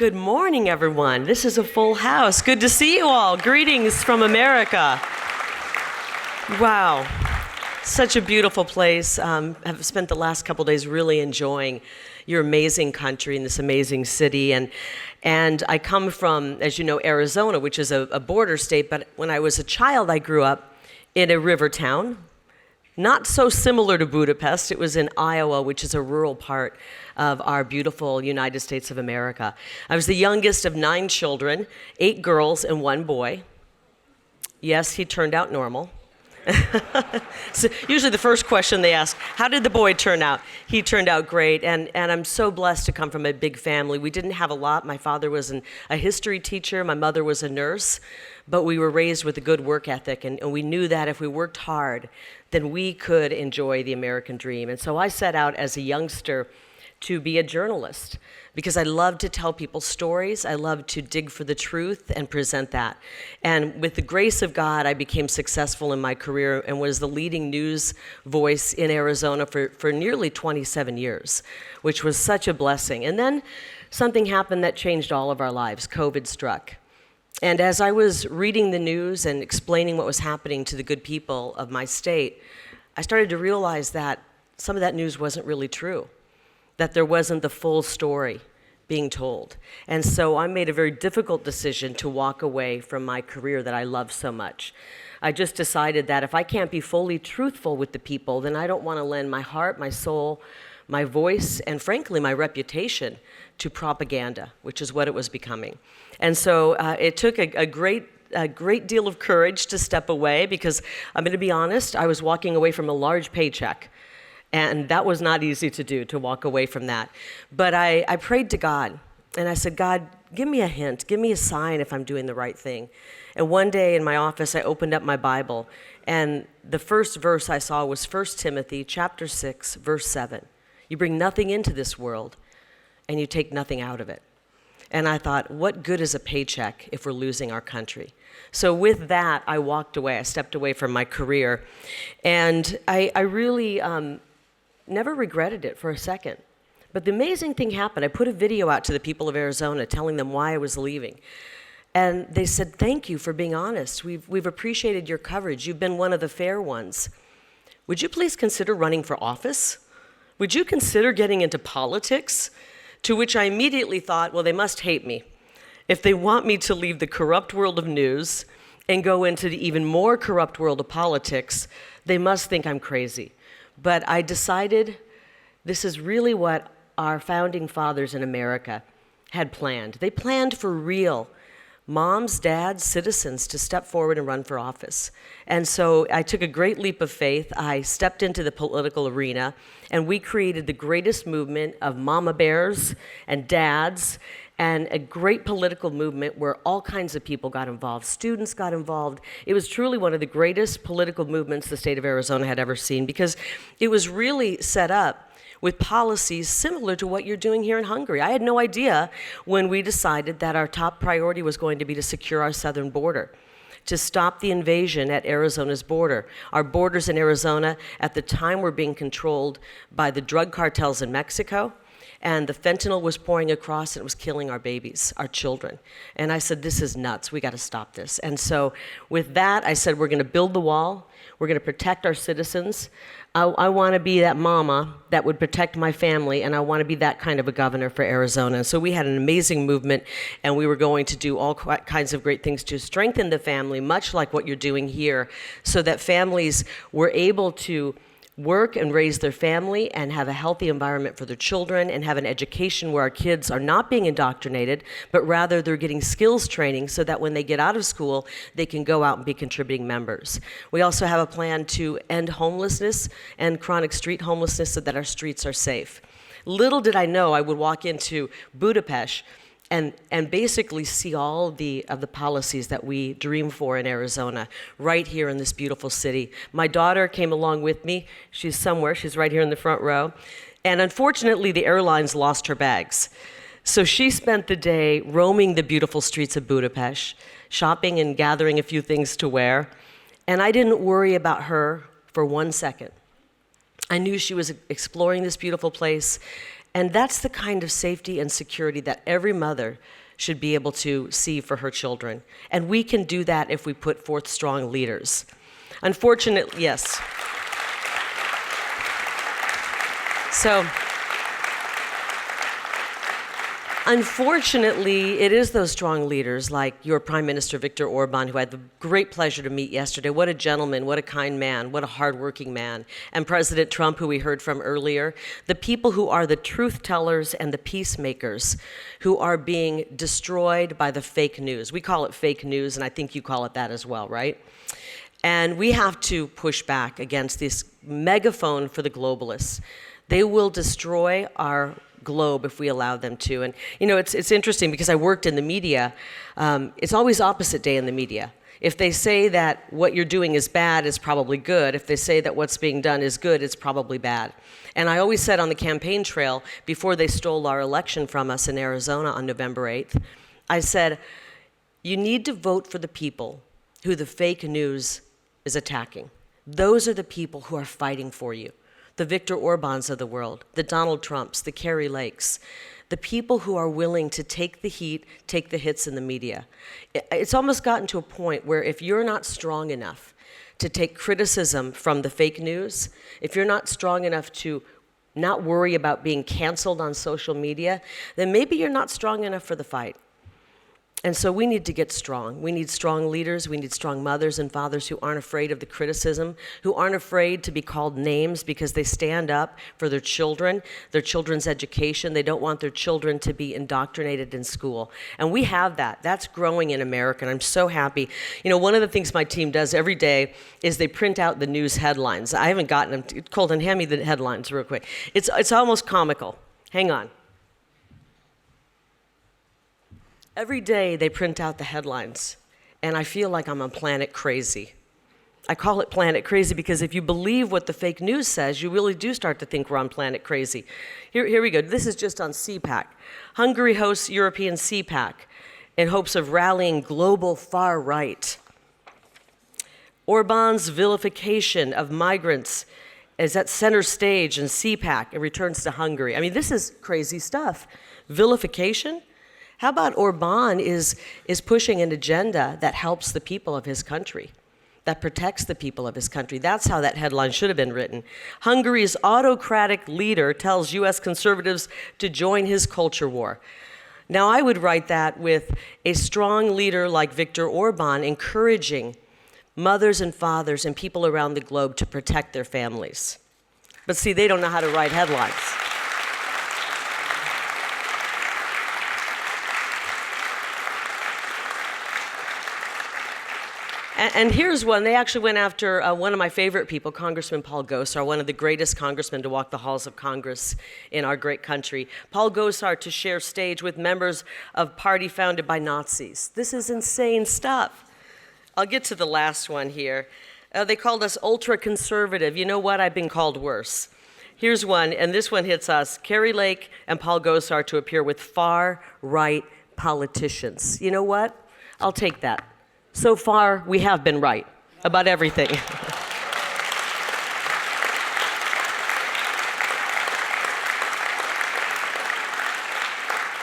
Good morning, everyone. This is a full house. Good to see you all. Greetings from America. Wow, such a beautiful place. I've spent the last couple days really enjoying your amazing country and this amazing city. And I come from, as you know, Arizona, which is a border state. But when I was a child, I grew up in a river town. Not so similar to Budapest. It was in Iowa, which is a rural part of our beautiful United States of America. I was the youngest of 9 children, 8 girls and 1 boy. Yes, he turned out normal. So usually the first question they ask, how did the boy turn out? He turned out great, and I'm so blessed to come from a big family. We didn't have a lot. My father was a history teacher. My mother was a nurse, but we were raised with a good work ethic, and we knew that if we worked hard, then we could enjoy the American dream. And so I set out as a youngster to be a journalist because I love to tell people stories. I love to dig for the truth and present that. And with the grace of God, I became successful in my career and was the leading news voice in Arizona for nearly 27 years, which was such a blessing. And then something happened that changed all of our lives. COVID struck. And as I was reading the news and explaining what was happening to the good people of my state, I started to realize that some of that news wasn't really true, that there wasn't the full story being told. And so I made a very difficult decision to walk away from my career that I love so much. I just decided that if I can't be fully truthful with the people, then I don't want to lend my heart, my soul, my voice, and frankly, my reputation to propaganda, which is what it was becoming. And so it took a great deal of courage to step away because I'm going to be honest, I was walking away from a large paycheck. And that was not easy to do, to walk away from that. But I prayed to God, and I said, God, give me a hint, give me a sign if I'm doing the right thing. And one day in my office, I opened up my Bible, and the first verse I saw was 1 Timothy chapter 6, verse 7. You bring nothing into this world, and you take nothing out of it. And I thought, what good is a paycheck if we're losing our country? So with that, I walked away. I stepped away from my career. And I really never regretted it for a second. But the amazing thing happened. I put a video out to the people of Arizona telling them why I was leaving. And they said, thank you for being honest. We've appreciated your coverage. You've been one of the fair ones. Would you please consider running for office? Would you consider getting into politics? To which I immediately thought, well, they must hate me. If they want me to leave the corrupt world of news and go into the even more corrupt world of politics, they must think I'm crazy. But I decided this is really what our founding fathers in America had planned. They planned for real moms, dads, citizens to step forward and run for office. And so I took a great leap of faith. I stepped into the political arena, and we created the greatest movement of mama bears and dads, and a great political movement where all kinds of people got involved. Students got involved. It was truly one of the greatest political movements the state of Arizona had ever seen because it was really set up with policies similar to what you're doing here in Hungary. I had no idea when we decided that our top priority was going to be to secure our southern border, to stop the invasion at Arizona's border. Our borders in Arizona at the time were being controlled by the drug cartels in Mexico, and the fentanyl was pouring across and it was killing our babies, our children. And I said, this is nuts, we gotta stop this. And so with that, I said, we're gonna build the wall, we're gonna protect our citizens. I wanna be that mama that would protect my family, and I wanna be that kind of a governor for Arizona. And so we had an amazing movement, and we were going to do all kinds of great things to strengthen the family, much like what you're doing here, so that families were able to work and raise their family and have a healthy environment for their children and have an education where our kids are not being indoctrinated, but rather they're getting skills training so that when they get out of school, they can go out and be contributing members. We also have a plan to end homelessness and chronic street homelessness so that our streets are safe. Little did I know I would walk into Budapest and basically see all of the policies that we dream for in Arizona, right here in this beautiful city. My daughter came along with me. She's somewhere. She's right here in the front row. And unfortunately, the airlines lost her bags. So she spent the day roaming the beautiful streets of Budapest, shopping and gathering a few things to wear. And I didn't worry about her for 1 second. I knew she was exploring this beautiful place, And that's the kind of safety and security that every mother should be able to see for her children. And we can do that if we put forth strong leaders. Unfortunately, yes. So, unfortunately, it is those strong leaders like your Prime Minister Viktor Orban, who I had the great pleasure to meet yesterday. What a gentleman, what a kind man, what a hardworking man. And President Trump, who we heard from earlier. The people who are the truth tellers and the peacemakers who are being destroyed by the fake news. We call it fake news, and I think you call it that as well, right? And we have to push back against this megaphone for the globalists. They will destroy our globe if we allow them to. And you know, it's interesting because I worked in the media. It's always opposite day in the media. If they say that what you're doing is bad, it's probably good. If they say that what's being done is good, it's probably bad. And I always said on the campaign trail, before they stole our election from us in Arizona on November 8th, I said, you need to vote for the people who the fake news is attacking. Those are the people who are fighting for you. The Viktor Orbans of the world, the Donald Trumps, the Kari Lakes, the people who are willing to take the heat, take the hits in the media. It's almost gotten to a point where if you're not strong enough to take criticism from the fake news, if you're not strong enough to not worry about being canceled on social media, then maybe you're not strong enough for the fight. And so we need to get strong. We need strong leaders. We need strong mothers and fathers who aren't afraid of the criticism, who aren't afraid to be called names because they stand up for their children's education. They don't want their children to be indoctrinated in school. And we have that. That's growing in America, and I'm so happy. You know, one of the things my team does every day is they print out the news headlines. I haven't gotten them. Colton, hand me the headlines real quick. It's almost comical. Hang on. Every day they print out the headlines, and I feel like I'm on Planet Crazy. I call it Planet Crazy because if you believe what the fake news says, you really do start to think we're on Planet Crazy. Here we go. This is just on CPAC. Hungary hosts European CPAC in hopes of rallying global far right. Orban's vilification of migrants is at center stage in CPAC and returns to Hungary. I mean, this is crazy stuff. Vilification? How about Orban is pushing an agenda that helps the people of his country, that protects the people of his country? That's how that headline should have been written. Hungary's autocratic leader tells U.S. conservatives to join his culture war. Now, I would write that with a strong leader like Viktor Orban encouraging mothers and fathers and people around the globe to protect their families. But see, they don't know how to write headlines. And here's one. They actually went after one of my favorite people, Congressman Paul Gosar, one of the greatest congressmen to walk the halls of Congress in our great country. Paul Gosar to share stage with members of party founded by Nazis. This is insane stuff. I'll get to the last one here. They called us ultra-conservative. You know what? I've been called worse. Here's one, and this one hits us. Kari Lake and Paul Gosar to appear with far-right politicians. You know what? I'll take that. So far, we have been right about everything.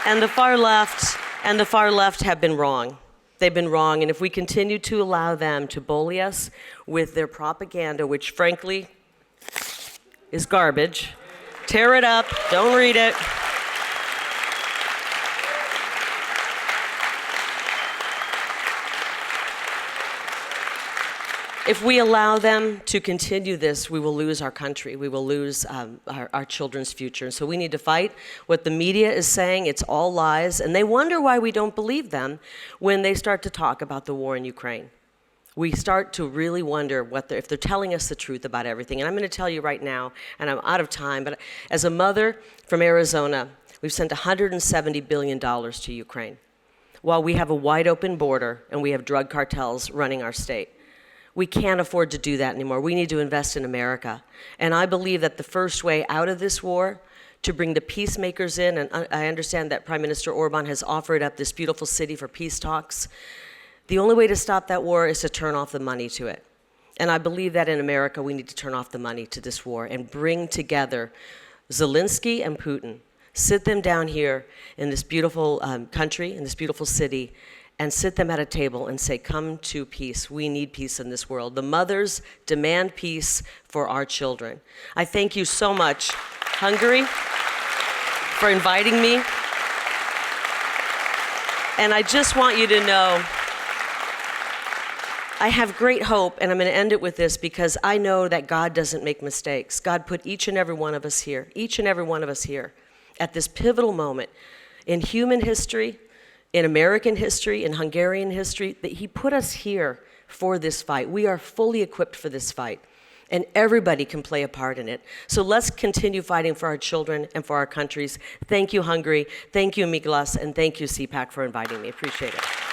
And the far left have been wrong. They've been wrong, and if we continue to allow them to bully us with their propaganda, which frankly is garbage, tear it up, don't read it. If we allow them to continue this, we will lose our country. We will lose our children's future. And so we need to fight what the media is saying. It's all lies. And they wonder why we don't believe them when they start to talk about the war in Ukraine. We start to really wonder if they're telling us the truth about everything. And I'm going to tell you right now, and I'm out of time, but as a mother from Arizona, we've sent $170 billion to Ukraine while we have a wide open border and we have drug cartels running our state. We can't afford to do that anymore. We need to invest in America. And I believe that the first way out of this war, to bring the peacemakers in, and I understand that Prime Minister Orban has offered up this beautiful city for peace talks. The only way to stop that war is to turn off the money to it. And I believe that in America, we need to turn off the money to this war and bring together Zelensky and Putin sit them down here in this beautiful country, in this beautiful city, and sit them at a table and say, come to peace. We need peace in this world. The mothers demand peace for our children. I thank you so much, Hungary, for inviting me. And I just want you to know, I have great hope, and I'm going to end it with this because I know that God doesn't make mistakes. God put each and every one of us here, at this pivotal moment in human history, in American history, in Hungarian history, that He put us here for this fight. We are fully equipped for this fight, and everybody can play a part in it. So let's continue fighting for our children and for our countries. Thank you, Hungary. Thank you, Miklas, and thank you, CPAC, for inviting me. Appreciate it.